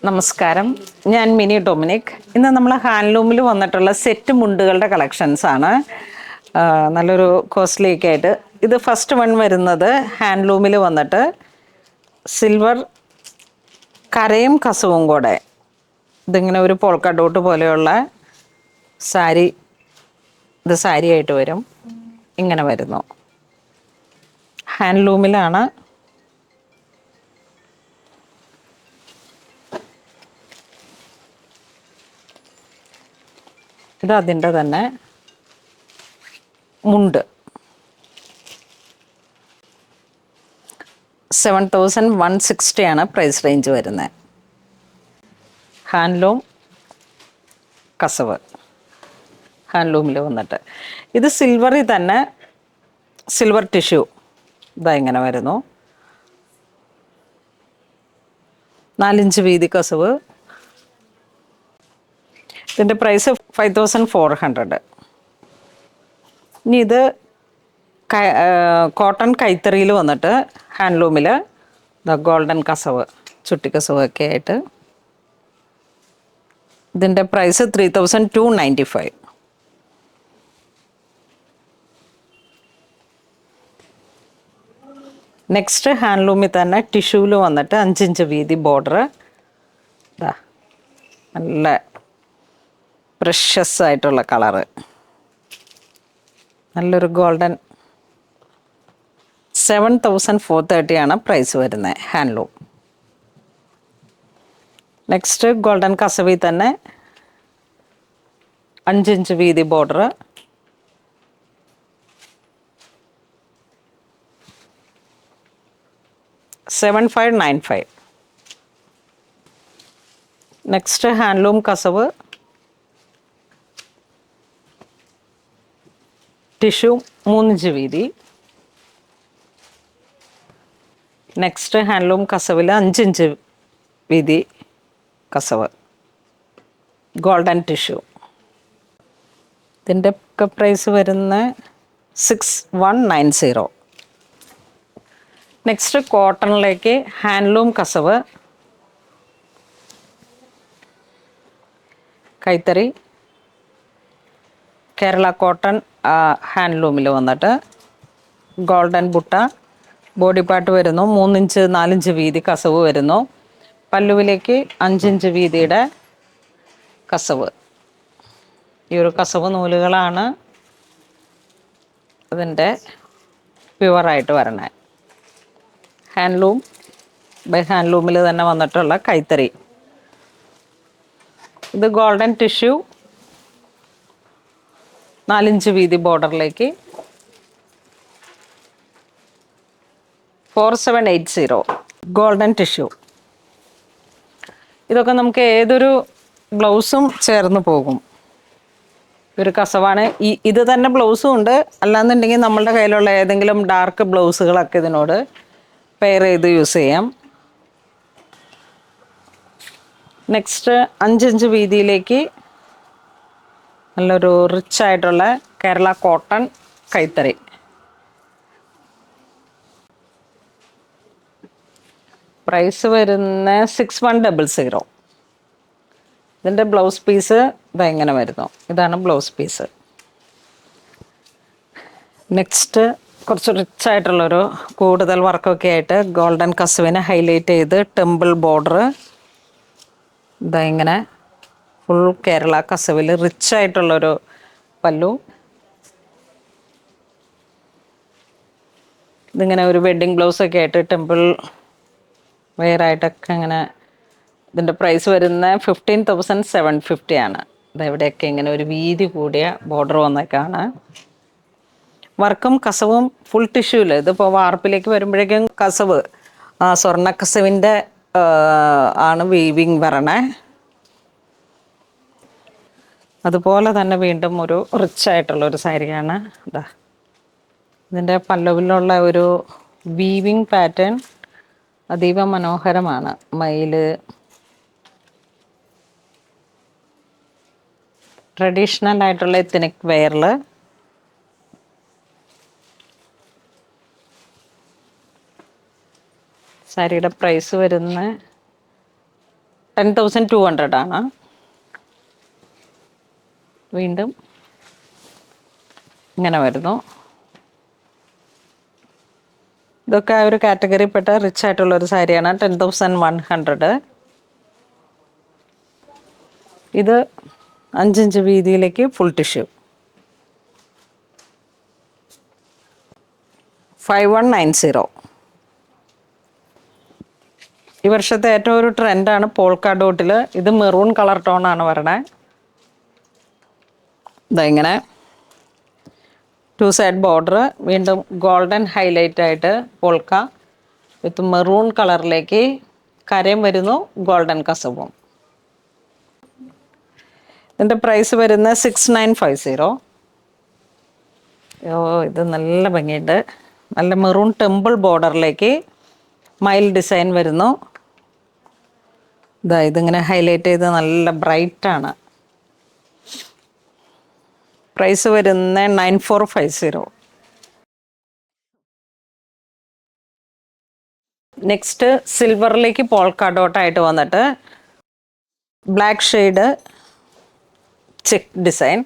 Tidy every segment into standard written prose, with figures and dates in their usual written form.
നമസ്കാരം, ഞാൻ mini Dominic. ഇന്ന് നമ്മൾ ഹാൻഡ്ലൂമിൽ വന്നിട്ടുള്ള സെറ്റ് മുണ്ടുകളുടെ കളക്ഷൻസ് ആണ്. നല്ലൊരു കോസ്റ്റ്ലിയൊക്കെ ആയിട്ട്. ഇത് ഫസ്റ്റ് വൺ വരുന്നത് ഹാൻഡ്ലൂമിൽ വന്നിട്ട് സിൽവർ കരയും കസവും കൂടെ. ഇതിങ്ങനെ ഒരു പോൾക്ക ഡോട്ട് പോലെയുള്ള സാരി, ഇത് സാരി ആയിട്ട് വരും. ഇങ്ങനെ വരുന്നു. ഹാൻഡ്ലൂമിലാണ്. ഇത് അതിൻ്റെ തന്നെ മുണ്ട്. 7160 ആണ് പ്രൈസ് റേഞ്ച് വരുന്നത്. ഹാൻഡ്ലൂം കസവ്, ഹാൻഡ്ലൂമിൽ വന്നിട്ട് ഇത് സിൽവറിൽ തന്നെ, സിൽവർ ടിഷ്യൂ. ഇതാ ഇങ്ങനെ വരുന്നു. 4 ഇഞ്ച് വീതി കസവ്. ഇതിൻ്റെ പ്രൈസ് 5400. ഇനി ഇത് കോട്ടൺ കൈത്തറിയിൽ വന്നിട്ട് ഹാൻഡ്ലൂമിൽ ഗോൾഡൻ കസവ്, ചുട്ടി കസവ് ഒക്കെ ആയിട്ട്. ഇതിൻ്റെ പ്രൈസ് 3295. നെക്സ്റ്റ് ഹാൻഡ്ലൂമിൽ തന്നെ ടിഷ്യൂവിൽ വന്നിട്ട് 5 ഇഞ്ച് വീതി ബോർഡർ. നല്ല പ്രഷ്യസ് ആയിട്ടുള്ള കളറ്, നല്ലൊരു ഗോൾഡൻ. 7430 ആണ് പ്രൈസ് വരുന്നത് ഹാൻഡ്ലൂം. നെക്സ്റ്റ് ഗോൾഡൻ കസവിൽ തന്നെ 5 ഇഞ്ച് വീതി ബോർഡർ. $7595. നെക്സ്റ്റ് ഹാൻഡ്ലൂം കസവ്, ടിഷ്യൂ 3 ഇഞ്ച് വീതി. നെക്സ്റ്റ് ഹാൻഡ്ലൂം കസവിൽ 5 ഇഞ്ച് വീതി കസവ്, ഗോൾഡൻ ടിഷ്യൂ. ഇതിൻ്റെ ഒക്കെ പ്രൈസ് വരുന്ന 6190. നെക്സ്റ്റ് കോട്ടണിലേക്ക് ഹാൻഡ്ലൂം കസവ്, കൈത്തറി കേരള കോട്ടൺ ഹാൻഡ്ലൂമിൽ വന്നിട്ട് ഗോൾഡൻ ബുട്ട. ബോഡി പാർട്ട് വരുന്നു 3 ഇഞ്ച് 4 ഇഞ്ച് വീതി കസവ് വരുന്നു. പല്ലുവിലേക്ക് 5 ഇഞ്ച് വീതിയുടെ കസവ്. ഈ ഒരു കസവ് നൂലുകളാണ് അതിൻ്റെ പ്യുവറായിട്ട് വരണേ. ഹാൻഡ്ലൂം ബൈ ഹാൻഡ്ലൂമിൽ തന്നെ വന്നിട്ടുള്ള കൈത്തറി. ഇത് ഗോൾഡൻ ടിഷ്യൂ, 4 ഇഞ്ച് വീതി ബോർഡറിലേക്ക്. 4780 ഗോൾഡൻ ടിഷ്യൂ. ഇതൊക്കെ നമുക്ക് ഏതൊരു ബ്ലൗസും ചേർന്ന് പോകും. ഒരു കസവാണ്. ഇത് തന്നെ ബ്ലൗസും ഉണ്ട്. അല്ലാന്നുണ്ടെങ്കിൽ നമ്മളുടെ കയ്യിലുള്ള ഏതെങ്കിലും ഡാർക്ക് ബ്ലൗസുകളൊക്കെ ഇതിനോട് പെയർ ചെയ്ത് യൂസ് ചെയ്യാം. നെക്സ്റ്റ് 5 ഇഞ്ച് വീതിയിലേക്ക് നല്ലൊരു റിച്ച് ആയിട്ടുള്ള കേരള കോട്ടൺ കൈത്തറി. പ്രൈസ് വരുന്ന 6100. ഇതിൻ്റെ ബ്ലൗസ് പീസ് ഇതെങ്ങനെ വരുന്നു. ഇതാണ് ബ്ലൗസ് പീസ്. നെക്സ്റ്റ് കുറച്ച് റിച്ച് ആയിട്ടുള്ളൊരു കൂടുതൽ വർക്കൊക്കെ ആയിട്ട് ഗോൾഡൻ കസവിനെ ഹൈലൈറ്റ് ചെയ്ത് ടെമ്പിൾ ബോർഡർ. ഇങ്ങനെ ഫുൾ കേരള കസവിൽ റിച്ച് ആയിട്ടുള്ളൊരു പല്ലു. ഇതിങ്ങനെ ഒരു വെഡ്ഡിങ് ബ്ലൗസൊക്കെ ആയിട്ട് ടെമ്പിൾ വെയർ ആയിട്ടൊക്കെ ഇങ്ങനെ. ഇതിൻ്റെ പ്രൈസ് വരുന്ന 15750 ആണ്. ഇതെവിടെയൊക്കെ ഇങ്ങനെ ഒരു വീതി കൂടിയ ബോർഡർ വന്നേക്കാണ്. വർക്കും കസവും ഫുൾ ടിഷ്യൂവിൽ. ഇതിപ്പോൾ വാർപ്പിലേക്ക് വരുമ്പോഴേക്കും കസവ്, സ്വർണ്ണ കസവിൻ്റെ ആണ് വീവിങ് വരണേ. അതുപോലെ തന്നെ വീണ്ടും ഒരു റിച്ച് ആയിട്ടുള്ളൊരു സാരിയാണ്. ഇതിൻ്റെ പല്ലവിലുള്ള ഒരു വീവിങ് പാറ്റേൺ അതീവ മനോഹരമാണ്. മയില് ട്രഡീഷണൽ ആയിട്ടുള്ള എത്നിക് വെയറിൽ സാരിയുടെ പ്രൈസ് വരുന്ന 10,200 ആണ്. വീണ്ടും ഇങ്ങനെ വരുന്നു. ഇതൊക്കെ ആ ഒരു കാറ്റഗറിപ്പെട്ട റിച്ച് ആയിട്ടുള്ള ഒരു സാരിയാണ്. 10,100. ഇത് 5 ഇഞ്ച് വീതിയിലേക്ക് ഫുൾ ടിഷ്യൂ. 5190. ഈ വർഷത്തെ ഏറ്റവും ഒരു ട്രെൻഡാണ് പോൾക്ക ഡോട്ടിൽ. ഇത് മെറൂൺ കളർ ടോണാണ് വരണേ. ഇങ്ങനെ 2 സൈഡ് ബോർഡർ, വീണ്ടും ഗോൾഡൻ ഹൈലൈറ്റ് ആയിട്ട് പോൾക്ക വിത്ത് മെറൂൺ കളറിലേക്ക് കരയും വരുന്നു, ഗോൾഡൻ കസവും. ഇതിൻ്റെ പ്രൈസ് വരുന്നത് 6950. ഇത് നല്ല ഭംഗിയുണ്ട്. നല്ല മെറൂൺ ടെമ്പിൾ ബോർഡറിലേക്ക് മയിൽ ഡിസൈൻ വരുന്നു. ഇതിങ്ങനെ ഹൈലൈറ്റ് ചെയ്ത് നല്ല ബ്രൈറ്റാണ്. പ്രൈസ് വരുന്ന 9450. നെക്സ്റ്റ് സിൽവറിലേക്ക് പോൾക്ക ഡോട്ടായിട്ട് വന്നിട്ട് ബ്ലാക്ക് ഷെയ്ഡ് ചെക്ക് ഡിസൈൻ.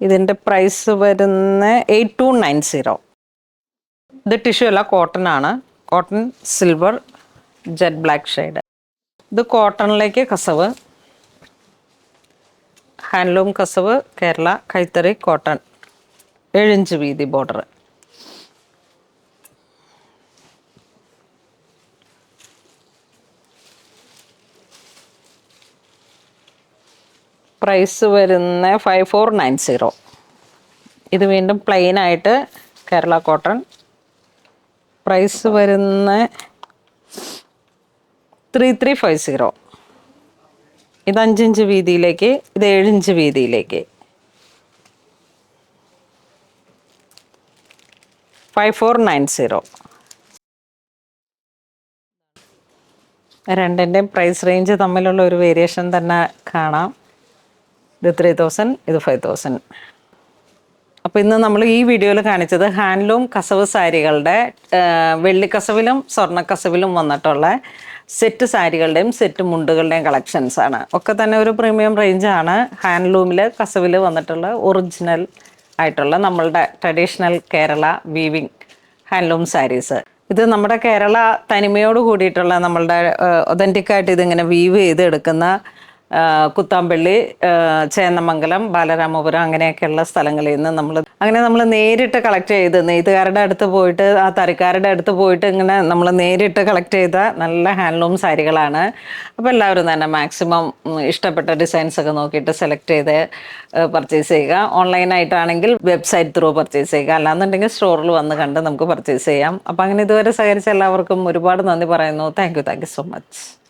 ഇതിൻ്റെ പ്രൈസ് വരുന്ന 8290. ഇത് ടിഷ്യൂ അല്ല, കോട്ടൺ ആണ്. Cotton silver jet black shade. ഇത് കോട്ടണിലേക്ക് കസവ്, ഹാൻഡ്ലൂം കസവ്, കേരള കൈത്തറി കോട്ടൺ, 7 ഇഞ്ച് വീതി ബോർഡർ. പ്രൈസ് വരുന്ന 5490. ഇത് വീണ്ടും പ്ലെയിൻ ആയിട്ട് കേരള കോട്ടൺ. പ്രൈസ് വരുന്ന 3350. ഇത് 5 ഇഞ്ച് വീതിയിലേക്ക്, ഇത് 7 ഇഞ്ച് വീതിയിലേക്ക്. 5490. രണ്ടിൻ്റെയും പ്രൈസ് റേഞ്ച് തമ്മിലുള്ള ഒരു വേരിയേഷൻ തന്നെ കാണാം. ഇത് 3000, ഇത് 5000. അപ്പോൾ ഇന്ന് നമ്മൾ ഈ വീഡിയോയിൽ കാണിച്ചത് ഹാൻഡ്ലൂം കസവ് സാരികളുടെ വെള്ളിക്കസവിലും സ്വർണ്ണക്കസവിലും വന്നിട്ടുള്ള സെറ്റ് സാരികളുടെയും സെറ്റ് മുണ്ടുകളുടെയും കളക്ഷൻസാണ്. ഒക്കെ തന്നെ ഒരു പ്രീമിയം റേഞ്ചാണ്. ഹാൻഡ്ലൂമിൽ കസവിൽ വന്നിട്ടുള്ള ഒറിജിനൽ ആയിട്ടുള്ള നമ്മളുടെ traditional Kerala weaving handloom saris. ഇത് നമ്മുടെ കേരള തനിമയോട് കൂടിയിട്ടുള്ള നമ്മളുടെ ഒതൻറ്റിക്കായിട്ട് ഇതിങ്ങനെ വീവ് ചെയ്തെടുക്കുന്ന കുത്താമ്പള്ളി, ചേന്നമംഗലം, ബാലരാമപുരം അങ്ങനെയൊക്കെയുള്ള സ്ഥലങ്ങളിൽ നിന്ന് നമ്മൾ നേരിട്ട് കളക്ട് ചെയ്ത് നെയ്ത്തുകാരുടെ അടുത്ത് പോയിട്ട് ആ തറിക്കാരുടെ അടുത്ത് പോയിട്ട് ഇങ്ങനെ നമ്മൾ നേരിട്ട് കളക്ട് ചെയ്ത നല്ല ഹാൻഡ്ലൂം സാരികളാണ്. അപ്പോൾ എല്ലാവരും തന്നെ മാക്സിമം ഇഷ്ടപ്പെട്ട ഡിസൈൻസ് ഒക്കെ നോക്കിയിട്ട് സെലക്ട് ചെയ്ത് പർച്ചേസ് ചെയ്യുക. ഓൺലൈനായിട്ടാണെങ്കിൽ വെബ്സൈറ്റ് ത്രൂ പർച്ചേസ് ചെയ്യുക, അല്ലാന്നുണ്ടെങ്കിൽ സ്റ്റോറിൽ വന്ന് കണ്ട് നമുക്ക് പർച്ചേസ് ചെയ്യാം. അപ്പോൾ അങ്ങനെ ഇതുവരെ സഹകരിച്ച എല്ലാവർക്കും ഒരുപാട് നന്ദി പറയുന്നു. Thank you so much.